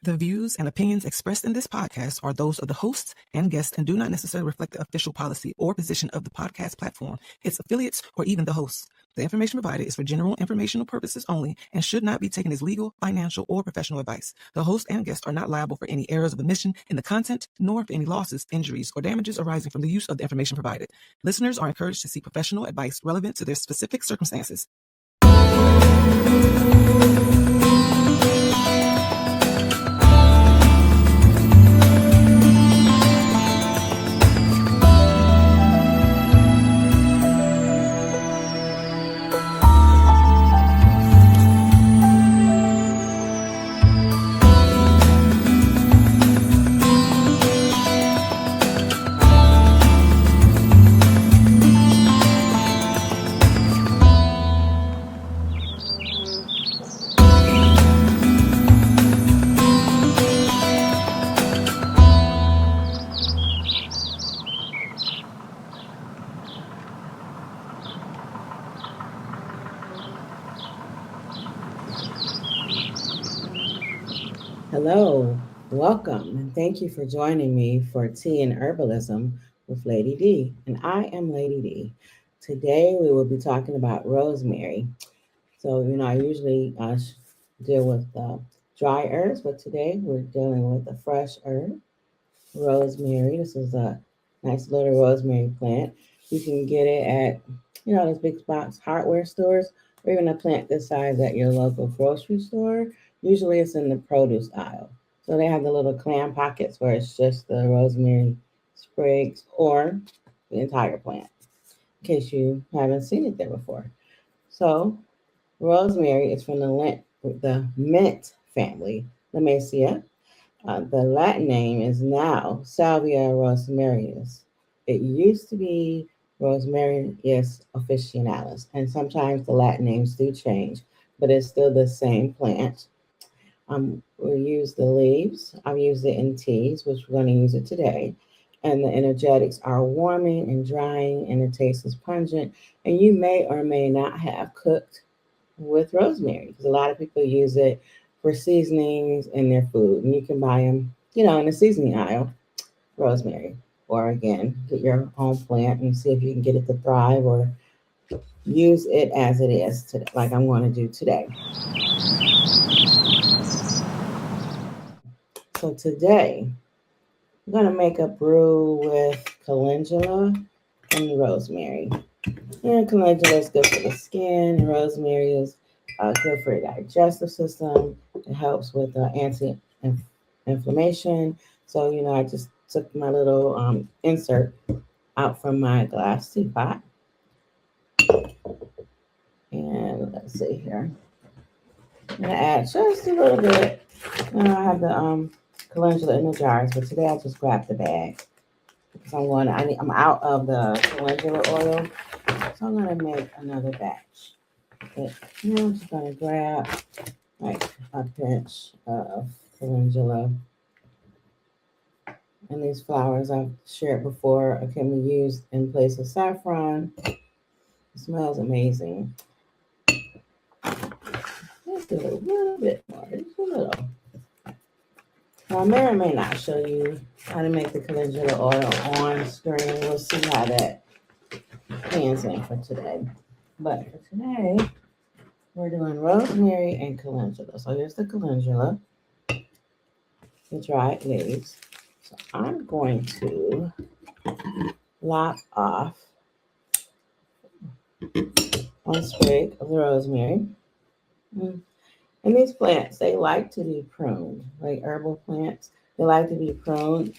The views and opinions expressed in this podcast are those of the hosts and guests and do not necessarily reflect the official policy or position of the podcast platform, its affiliates, or even the hosts. The information provided is for general informational purposes only and should not be taken as legal, financial, or professional advice. The host and guests are not liable for any errors of omission in the content, nor for any losses, injuries, or damages arising from the use of the information provided. Listeners are encouraged to seek professional advice relevant to their specific circumstances. Hello, welcome, and thank you for joining me for Tea and Herbalism with Lady D. And I am Lady D. Today we will be talking about rosemary. So, I usually deal with dry herbs, but today we're dealing with a fresh herb, rosemary. This is a nice little rosemary plant. You can get it at, those big box hardware stores, or even a plant this size at your local grocery store. Usually it's in the produce aisle. So they have the little clam pockets where it's just the rosemary sprigs or the entire plant, in case you haven't seen it there before. So rosemary is from the mint family, Lamaceae. The Latin name is now Salvia rosmarinius. It used to be Rosmarinus officinalis, and sometimes the Latin names do change, but it's still the same plant. We use the leaves. I've used it in teas, which we're going to use it today. And the energetics are warming and drying, and the taste is pungent. And you may or may not have cooked with rosemary, because a lot of people use it for seasonings in their food. And you can buy them, in the seasoning aisle, rosemary. Or again, get your own plant and see if you can get it to thrive or use it as it is today, like I'm going to do today. So today, I'm going to make a brew with calendula and rosemary. And calendula is good for the skin, and rosemary is good for the digestive system. It helps with anti-inflammation. So, I just took my little insert out from my glass teapot. And let's see here. I'm going to add just a little bit. I have the calendula in the jars, but today I just grabbed the bag because I'm out of the calendula oil, so I'm going to make another batch. But I'm just going to grab like a pinch of calendula. And these flowers I've shared before can be used in place of saffron. It smells amazing. Let's do a little bit more, just a little. Now, I may or may not show you how to make the calendula oil on screen. We'll see how that pans in for today. But for today, we're doing rosemary and calendula. So here's the calendula, the dried leaves. So I'm going to lop off one sprig of the rosemary. And these plants, they like to be pruned, like herbal plants. They like to be pruned,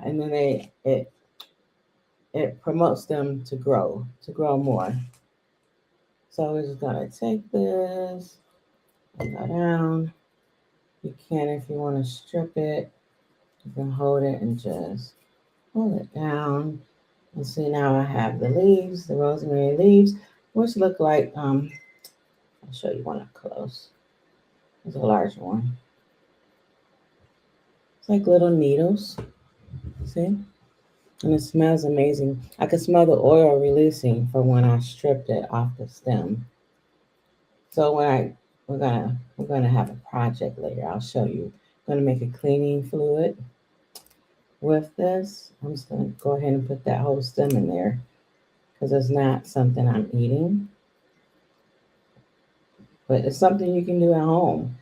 and then it promotes them to grow more. So we're just gonna take this and go down. You can, if you want to strip it, you can hold it and just pull it down. And see, now I have the leaves, the rosemary leaves, which look like I'll show you one up close. There's a large one. It's like little needles. See? And it smells amazing. I can smell the oil releasing from when I stripped it off the stem. So we're gonna have a project later. I'll show you going to make a cleaning fluid with this. I'm just going to go ahead and put that whole stem in there because it's not something I'm eating, but it's something you can do at home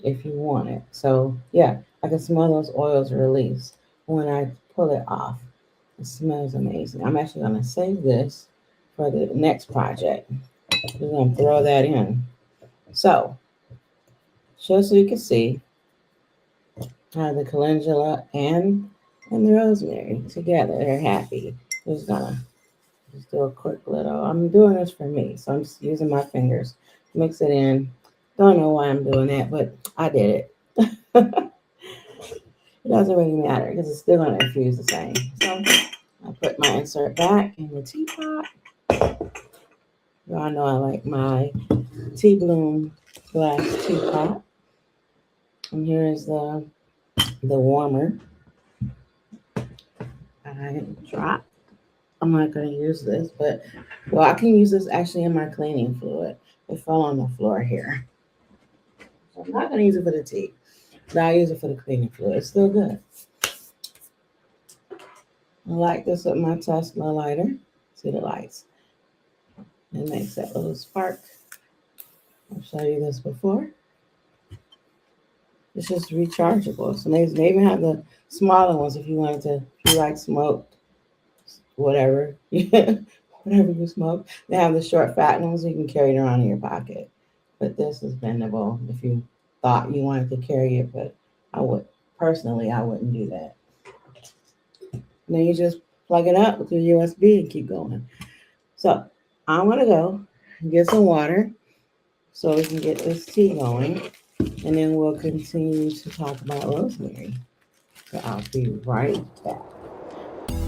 if you want it. So yeah, I can smell those oils release when I pull it off. It smells amazing. I'm actually going to save this for the next project. We're going to throw that in. So, just so you can see how the calendula and the rosemary together, they're happy. Just gonna just do a quick little. I'm doing this for me, so I'm just using my fingers, mix it in. Don't know why I'm doing that, but I did it. It doesn't really matter because it's still gonna infuse the same. So I put my insert back in the teapot. Y'all know I like my tea bloom glass teapot. And here is the warmer. I dropped. I'm not going to use this, but well, I can use this actually in my cleaning fluid. It fell on the floor here. So I'm not going to use it for the tea, but I'll use it for the cleaning fluid. It's still good. I like this with my Tesla lighter. See the lights? It makes that little spark. I'll show you this before. It's just rechargeable. It's amazing. They even have the smaller ones if you wanted to, if you like smoked, whatever. Whatever you smoke. They have the short fat ones so you can carry it around in your pocket. But this is bendable if you thought you wanted to carry it, but I wouldn't do that. And then you just plug it up with your USB and keep going. So I'm gonna go get some water so we can get this tea going, and then we'll continue to talk about rosemary. So I'll be right back.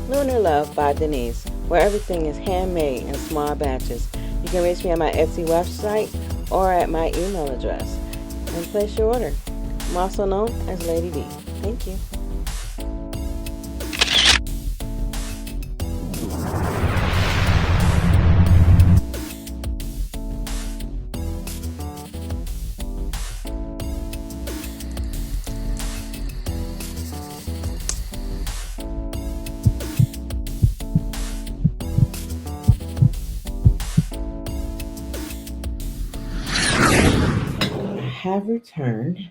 Lunar Love by Denise, where everything is handmade in small batches. You can reach me at my Etsy website or at my email address and place your order. I'm also known as Lady D. Thank you. Have returned.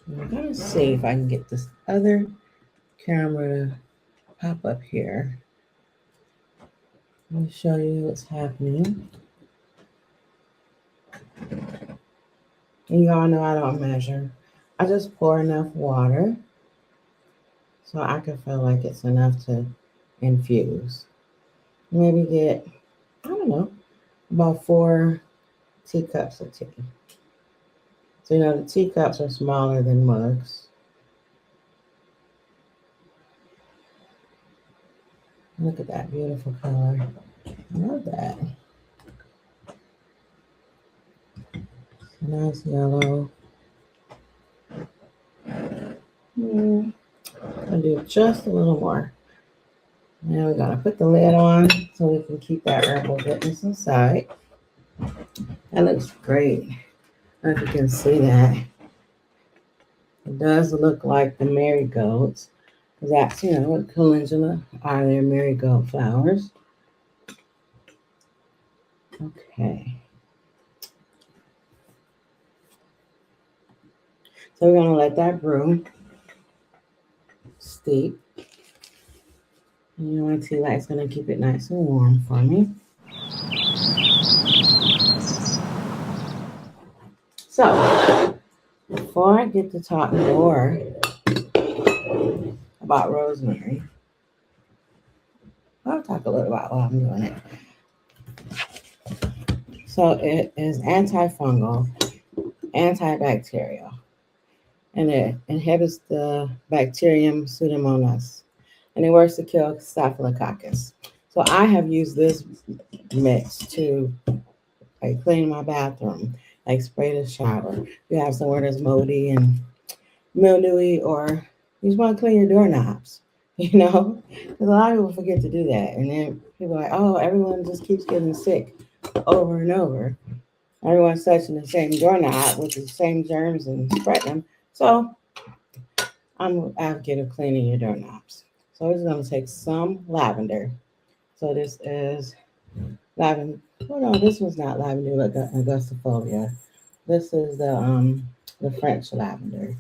I'm going to see if I can get this other camera to pop up here. Let me show you what's happening. And you all know I don't measure. I just pour enough water so I can feel like it's enough to infuse. Maybe get, I don't know, about 4 teacups of tea. So, the teacups are smaller than mugs. Look at that beautiful color. I love that. Nice yellow. I'll do just a little more. Now we're gonna put the lid on so we can keep that herbal goodness inside. That looks great. I don't know if you can see that. It does look like the marigolds. That's, what calendula are their marigold flowers. Okay. So we're gonna let that brew, steep. And my tea light's gonna keep it nice and warm for me. So, before I get to talk more about rosemary, I'll talk a little about why I'm doing it. So it is antifungal, antibacterial, and it inhibits the bacterium Pseudomonas, and it works to kill Staphylococcus. So I have used this mix to clean my bathroom, spray the shower. You have somewhere that's moldy and mildewy, or you just want to clean your doorknobs, because a lot of people forget to do that. And then people are like, oh, everyone just keeps getting sick. over and over. Everyone's touching the same doorknob with the same germs and spreading them. So I'm an advocate of cleaning your doorknobs. So we're just going to take some lavender. So this is lavender. Oh no, this one's not lavender, like angustifolia. This is the French lavender,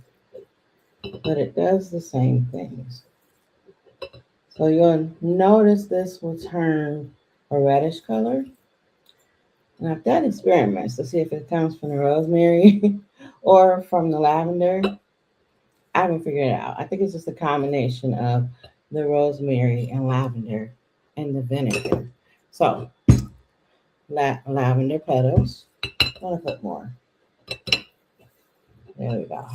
but it does the same things. So you'll notice this will turn a reddish color. And I've done experiments to see if it comes from the rosemary or from the lavender. I haven't figured it out. I think it's just a combination of the rosemary and lavender and the vinegar. So, lavender petals. I'm gonna put more. There we go.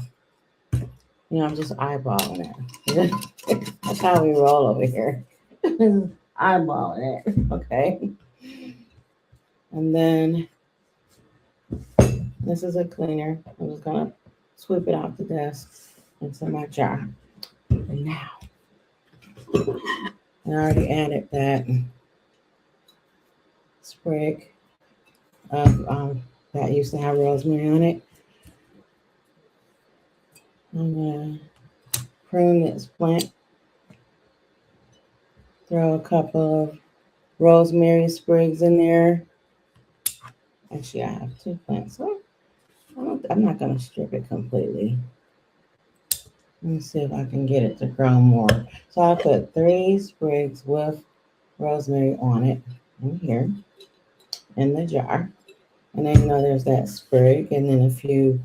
I'm just eyeballing it. That's how we roll over here. Eyeballing it. Okay. And then this is a cleaner. I'm just gonna sweep it off the desk into my jar. And now, I already added that sprig of that used to have rosemary on it. I'm gonna prune this plant. Throw a couple of rosemary sprigs in there. Actually, I have 2 plants, so I'm not gonna strip it completely. Let me see if I can get it to grow more. So I'll put 3 sprigs with rosemary on it in here in the jar. And then there's that sprig and then a few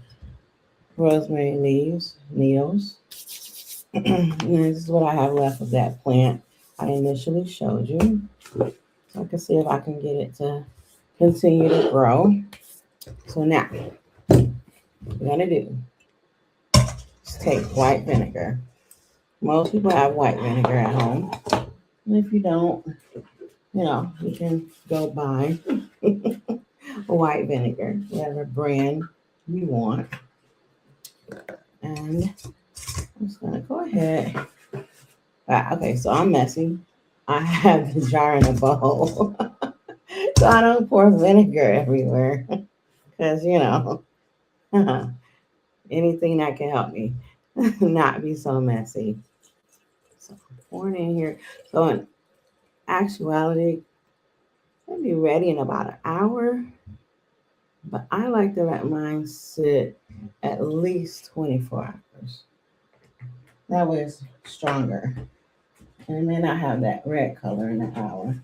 rosemary leaves, needles. And this is what I have left of that plant I initially showed you. So I can see if I can get it to continue to grow. So now, what we're gonna do is take white vinegar. Most people have white vinegar at home. And if you don't, you can go buy white vinegar, whatever brand you want. And I'm just gonna go ahead. Okay, so I'm messy. I have the jar in a bowl. So I don't pour vinegar everywhere. Because, anything that can help me not be so messy. So I'm pouring in here. So in actuality, it'll be ready in about an hour. But I like to let mine sit at least 24 hours. That way it's stronger. And it may not have that red color in an hour.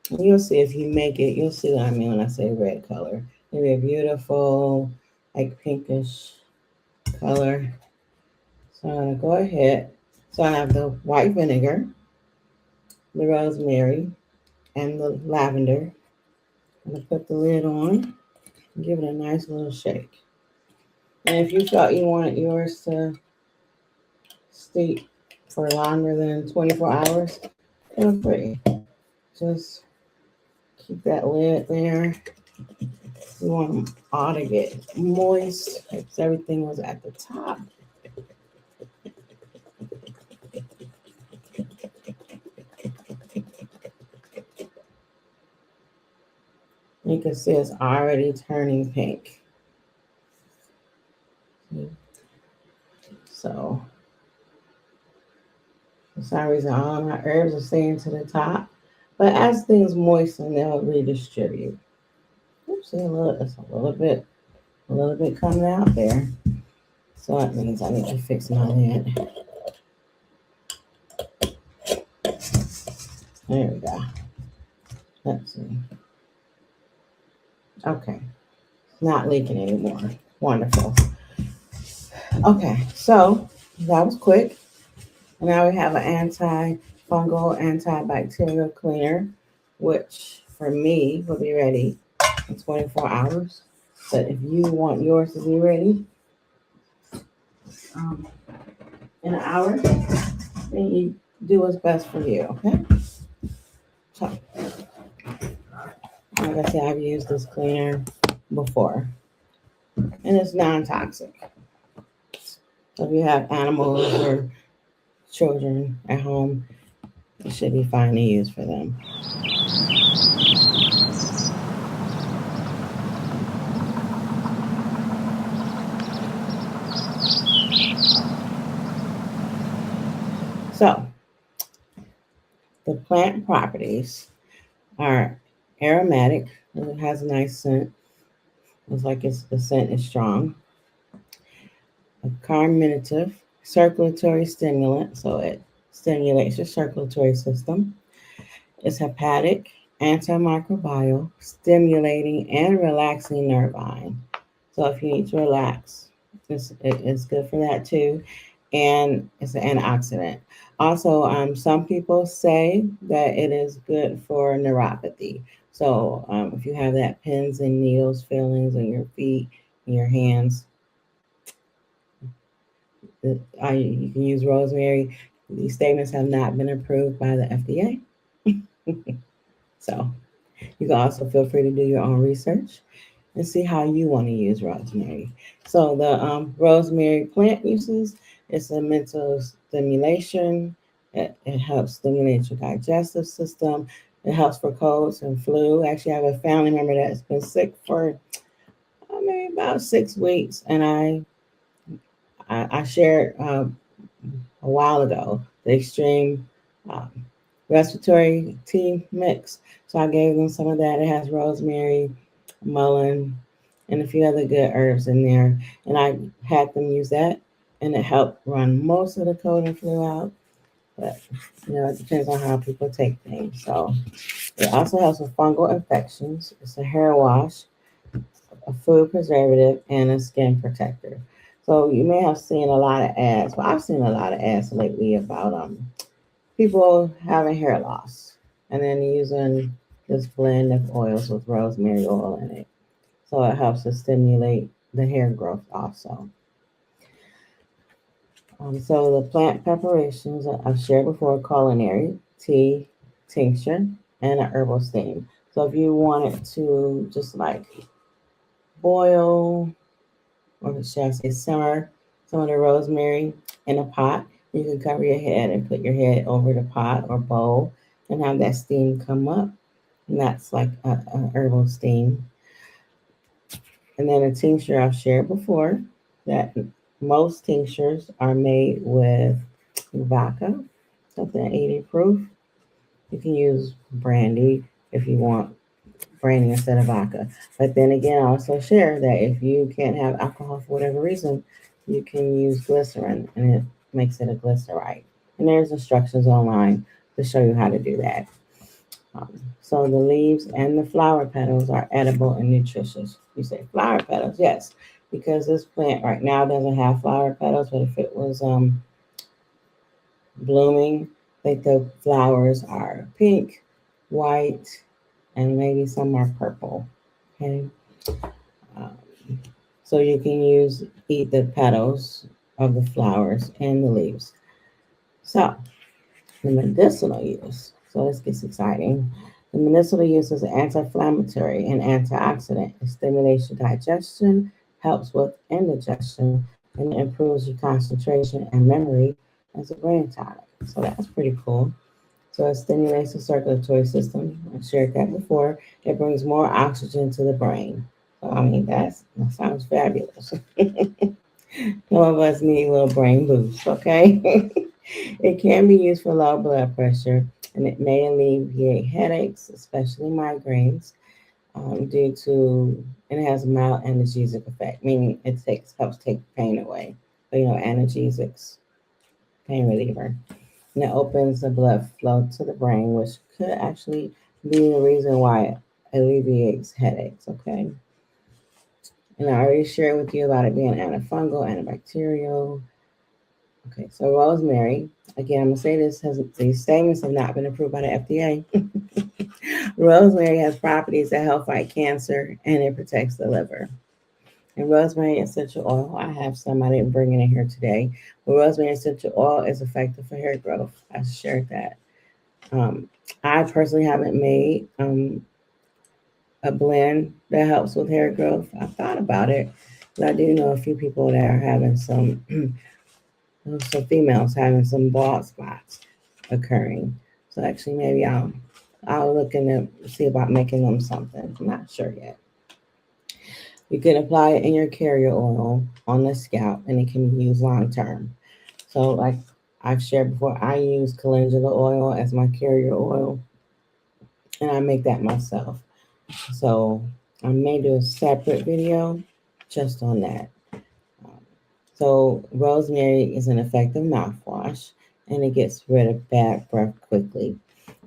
And you'll see if you make it, you'll see what I mean when I say red color. It'll be a beautiful, like pinkish color. So I'm going to go ahead. So I have the white vinegar, the rosemary, and the lavender. I'm going to put the lid on and give it a nice little shake. And if you felt you wanted yours to steep for longer than 24 hours, feel free. Just keep that lid there. We want them all to get moist because everything was at the top. You can see it's already turning pink. So, for some reason, all my herbs are staying to the top. But as things moisten, they'll redistribute. Oops, it's a little bit coming out there. So that means I need to fix my lid. There we go. Let's see. Okay. Not leaking anymore. Wonderful. Okay, so that was quick. And now we have an antifungal, antibacterial cleaner, which for me will be ready in 24 hours. But if you want yours to be ready in an hour, then you do what's best for you, okay? So, like I said, I've used this cleaner before, and it's non-toxic. So if you have animals or children at home, it should be fine to use for them. plant properties are aromatic. It has a nice scent. It's like the scent is strong. A carminative, circulatory stimulant, so it stimulates your circulatory system. It's hepatic, antimicrobial, stimulating, and relaxing nervine. So if you need to relax, it's good for that too. And it's an antioxidant. Also, some people say that it is good for neuropathy. So if you have that pins and needles feelings in your feet, in your hands, you can use rosemary. These statements have not been approved by the FDA. So you can also feel free to do your own research and see how you want to use rosemary. So the rosemary plant uses, it's a mental stimulation. It helps stimulate your digestive system. It helps for colds and flu. Actually, I have a family member that's been sick for maybe about 6 weeks, and I shared a while ago the extreme um, respiratory tea mix. So I gave them some of that. It has rosemary, mullein, and a few other good herbs in there. And I had them use that, and it helped run most of the cold and flu out. But it depends on how people take things. So it also helps with fungal infections. It's a hair wash, a food preservative, and a skin protector. So you may have seen a lot of ads. Well, I've seen a lot of ads lately about people having hair loss and then using this blend of oils with rosemary oil in it. So it helps to stimulate the hair growth also. So the plant preparations I've shared before: culinary, tea, tincture, and an herbal steam. So if you wanted to just like boil, or should I say simmer, some of the rosemary in a pot, you can cover your head and put your head over the pot or bowl and have that steam come up. And that's like a herbal steam. And then a tincture I've shared before that most tinctures are made with vodka, something 80 proof. You can use brandy if you want brandy instead of vodka. But then again, I also share that if you can't have alcohol for whatever reason, you can use glycerin and it makes it a glycerite. And there's instructions online to show you how to do that. So the leaves and the flower petals are edible and nutritious. You say flower petals, yes, because this plant right now doesn't have flower petals, but if it was blooming, I think the flowers are pink, white, and maybe some are purple. Okay, um, so you can eat the petals of the flowers and the leaves. So the medicinal use. So this gets exciting. The medicinal use is anti-inflammatory and antioxidant. It stimulates your digestion, helps with indigestion, and it improves your concentration and memory as a brain tonic. So that's pretty cool. So it stimulates the circulatory system. I shared that before. It brings more oxygen to the brain. So I mean that sounds fabulous. Some of us need a little brain boost, okay? It can be used for low blood pressure, and it may alleviate headaches, especially migraines, due to, and it has a mild analgesic effect, meaning it helps take pain away. So, analgesics, pain reliever. And it opens the blood flow to the brain, which could actually be the reason why it alleviates headaches, okay? And I already shared with you about it being antifungal, antibacterial. Okay, so rosemary, again, I'm going to say these statements have not been approved by the FDA. Rosemary has properties that help fight cancer and it protects the liver. And rosemary essential oil, I have some, I didn't bring it in here today, but rosemary essential oil is effective for hair growth. I shared that. I personally haven't made a blend that helps with hair growth. I thought about it, but I do know a few people that are having some females having some bald spots occurring. So actually, maybe I'll look into see about making them something. I'm not sure yet. You can apply it in your carrier oil on the scalp, and it can be used long term. So, like I've shared before, I use calendula oil as my carrier oil, and I make that myself. So I may do a separate video just on that. Um, so rosemary is an effective mouthwash, and it gets rid of bad breath quickly.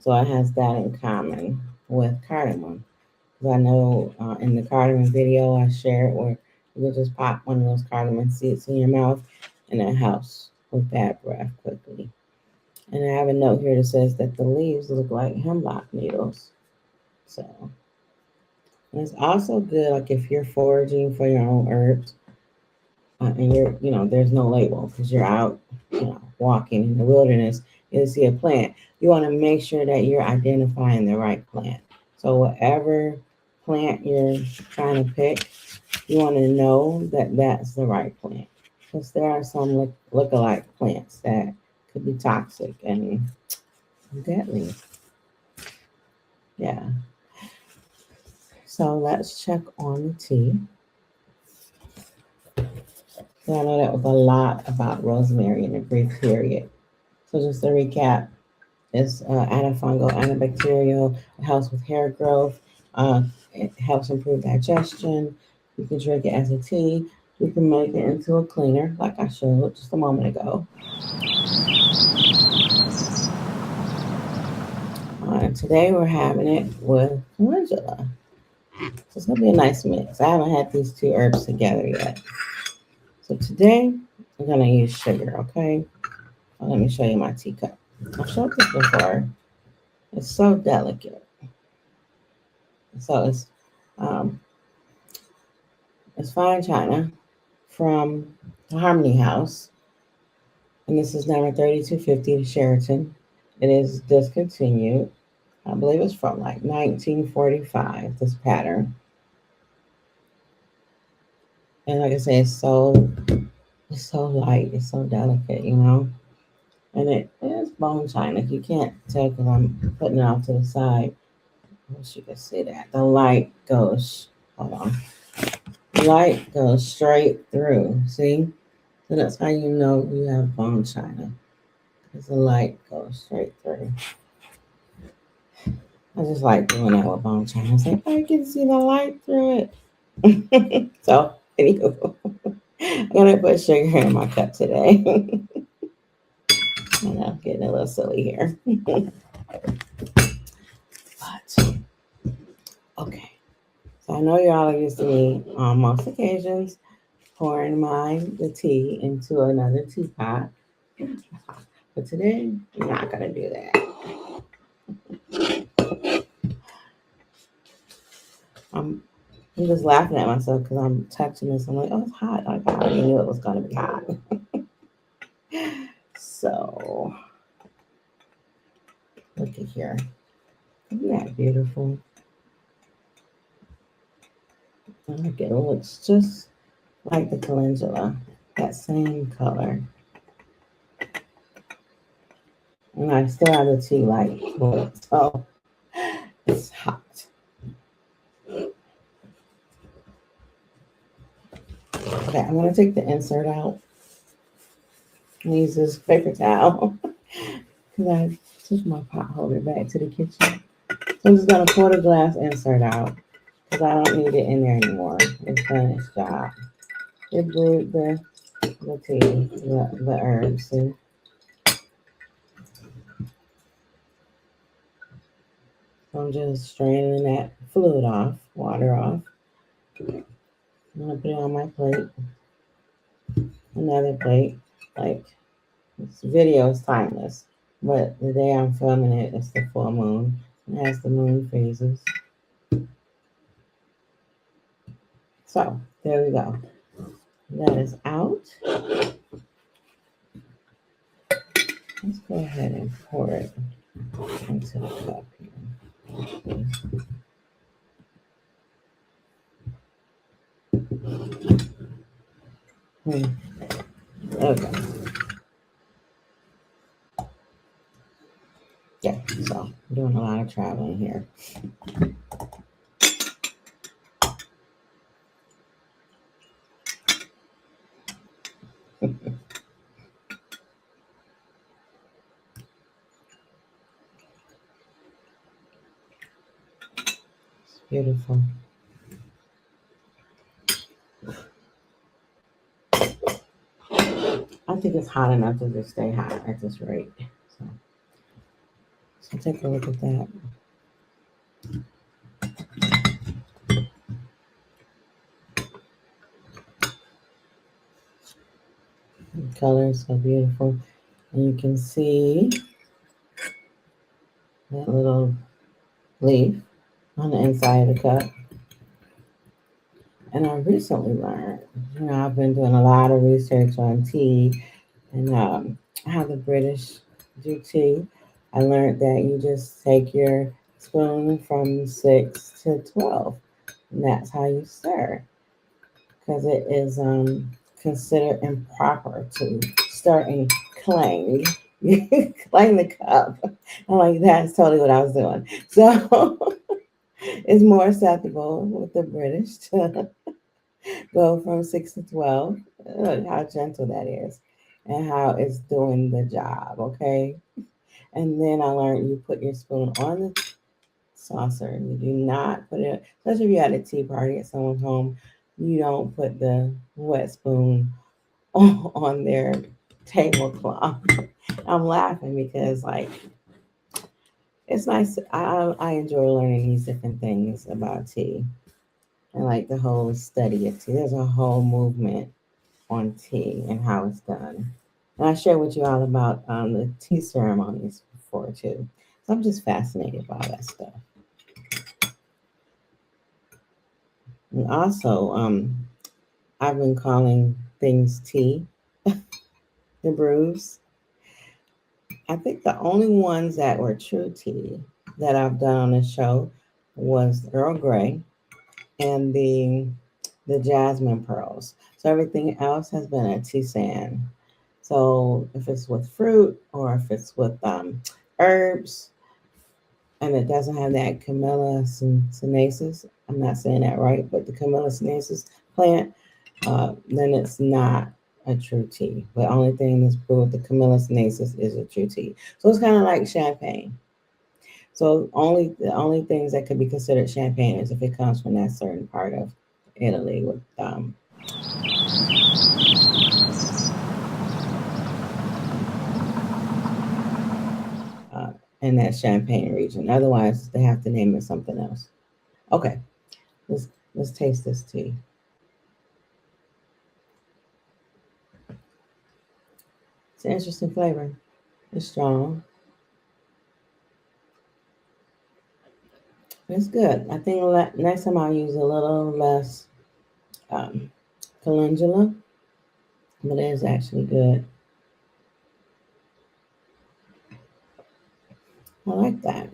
So it has that in common with cardamom. Because I know in the cardamom video I shared where you can just pop one of those cardamom seeds in your mouth, and it helps with bad breath quickly. And I have a note here that says that the leaves look like hemlock needles. So and it's also good, like if you're foraging for your own herbs, and there's no label because you're out, walking in the wilderness, you see a plant. You want to make sure that you're identifying the right plant. So whatever plant you're trying to pick, you want to know that that's the right plant, because there are some look-alike plants that could be toxic and deadly. Yeah. So let's check on the tea. So I know that was a lot about rosemary in a brief period. So just to recap, it's antifungal, antibacterial. It helps with hair growth. It helps improve digestion. You can drink it as a tea. You can make it into a cleaner, like I showed just a moment ago. And today we're having it with calendula. So it's gonna be a nice mix. I haven't had these two herbs together yet. So today I'm gonna use sugar. Okay. Let me show you my teacup. I've showed this before. It's so delicate. So um, it's fine china from the Harmony House, and this is number 3250 Sheraton. It is discontinued. I believe it's from like 1945. This pattern, and like I say, it's so light. It's so delicate, and it is bone china. You can't tell because I'm putting it off to the side. I wish you could see that. The light goes. Hold on. Light goes straight through. See? So that's how you know you have bone china. Because the light goes straight through. I just like doing that with bone china. It's like, I can see the light through it. So, anywho, I'm going to put sugar in my cup today. I know, I'm getting a little silly here. But, okay. So I know y'all are used to me on most occasions pouring the tea into another teapot. But today, I'm not going to do that. I'm just laughing at myself because I'm touching this. I'm like, oh, it's hot. Like, I already knew it was going to be hot. So, look at here. Isn't that beautiful? I like it. It looks just like the calendula, that same color. And I still have the tea light for it. So, it's hot. Okay, I'm going to take the insert out and use this paper towel because I took my pot holder back to the kitchen. So I'm just going to pour the glass insert out because I don't need it in there anymore. It's done its job. It brewed the tea, the herbs. See? So I'm just straining that fluid off, water off. I'm going to put it on my plate. Another plate. Like, this video is timeless. But the day I'm filming it, it's the full moon. It has the moon phases. So, there we go. That is out. Let's go ahead and pour it into the cup here. Okay. Yeah, so I'm doing a lot of traveling here. Beautiful. I think it's hot enough to just stay hot at this rate. So take a look at that. The color is so beautiful. And you can see that little leaf on the inside of the cup. And I recently learned, I've been doing a lot of research on tea and how the British do tea. I learned that you just take your spoon from 6 to 12, and that's how you stir, because it is considered improper to stir and clang. Clang the cup. I'm like, that's totally what I was doing. So it's more acceptable with the British to go from 6 to 12. Look how gentle that is and how it's doing the job, okay? And then I learned you put your spoon on the saucer. You do not put it, especially if you're at a tea party at someone's home, you don't put the wet spoon on their tablecloth. I'm laughing because, like, it's nice. I enjoy learning these different things about tea. And like the whole study of tea. There's a whole movement on tea and how it's done. And I shared with you all about the tea ceremonies before too. So I'm just fascinated by that stuff. And also, I've been calling things tea, the brews. I think the only ones that were true tea that I've done on the show was Earl Grey and the jasmine pearls. So everything else has been a tisane. So if it's with fruit or if it's with herbs and it doesn't have that Camellia sinensis, I'm not saying that right, but the Camellia sinensis plant, then it's not a true tea. The only thing that's brewed with the Camellia sinensis is a true tea. So it's kind of like champagne. So the only things that could be considered champagne is if it comes from that certain part of Italy with in that Champagne region. Otherwise, they have to name it something else. Okay, let's taste this tea. It's an interesting flavor. It's strong. It's good. I think next time I'll use a little less calendula, but it is actually good. I like that.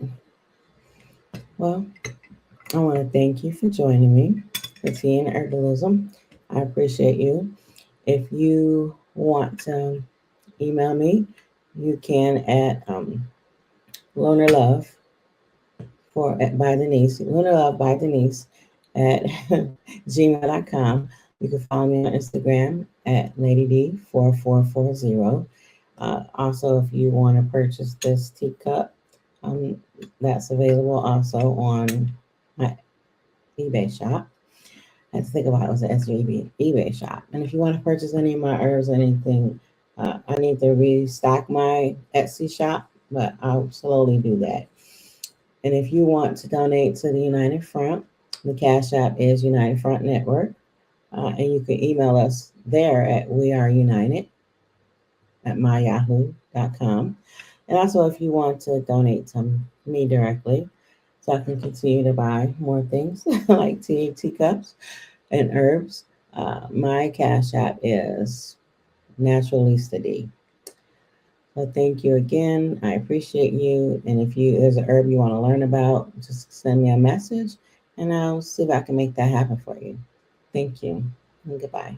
Well, I want to thank you for joining me for Tea and Herbalism. I appreciate you. If you want to email me, you can at Loner Love by Denise, Lunar Love by Denise at gmail.com. You can follow me on Instagram at LadyD4440. Also, if you want to purchase this teacup, that's available also on my eBay shop. I had to think about it was an eBay shop. And if you want to purchase any of my herbs or anything, I need to restock my Etsy shop, but I'll slowly do that. And if you want to donate to the United Front, the Cash App is United Front Network. And you can email us there at weareunited@myyahoo.com. And also, if you want to donate to me directly, so I can continue to buy more things like teacups and herbs, my Cash App is Naturalista D. So thank you again. I appreciate you. And if there's an herb you want to learn about, just send me a message and I'll see if I can make that happen for you. Thank you and goodbye.